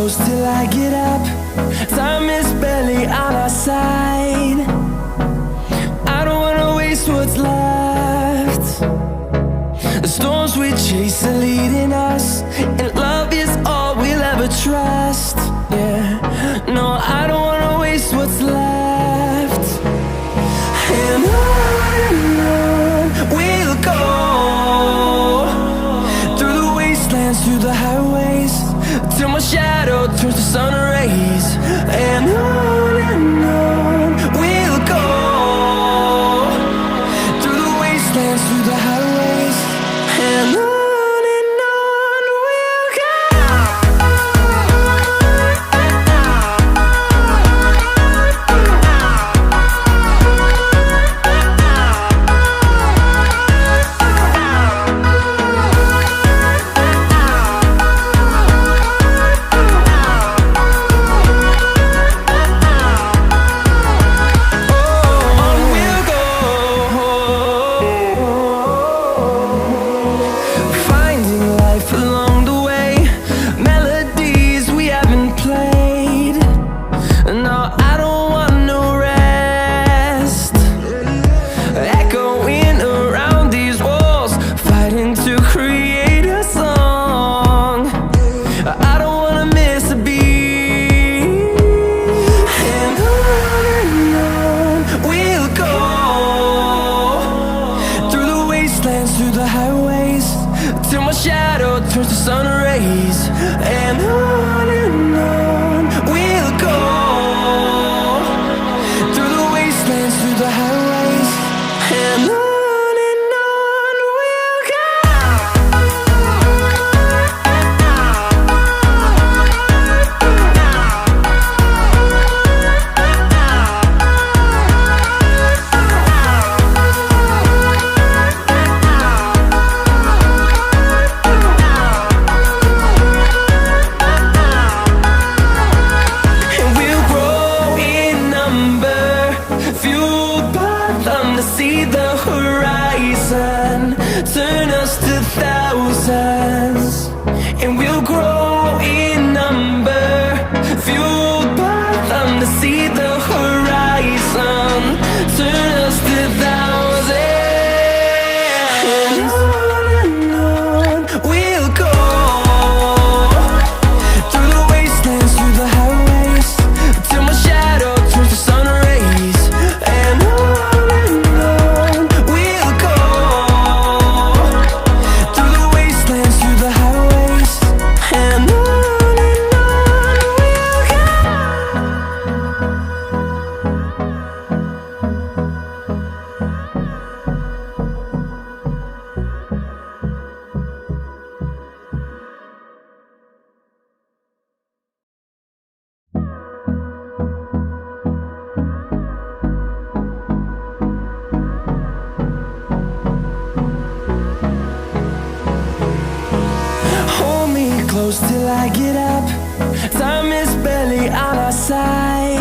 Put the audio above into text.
close till I get up. Time is barely on our side. I don't wanna waste what's left. The storms we chase are leading us, and love is all we'll ever trust. Yeah, no, I don't wanna waste what's left. And on we'll go, through the wastelands, through the highways, till my shadow turns to sun rays. And on we'll go, through the wastelands, through the highways, and on we'll go. Through the highways, till my shadow turns to sun rays. And on we'll go, through the wastelands, through the highways, and on we'll go. See the horizon, turn us to thousands, and we'll grow in number, fueled by them. To see the horizon, turn us to thousands, and on we'll go, through the wastelands, through the highways, till my shadow turns to sun rays. And close till I get up. Time is barely on our side.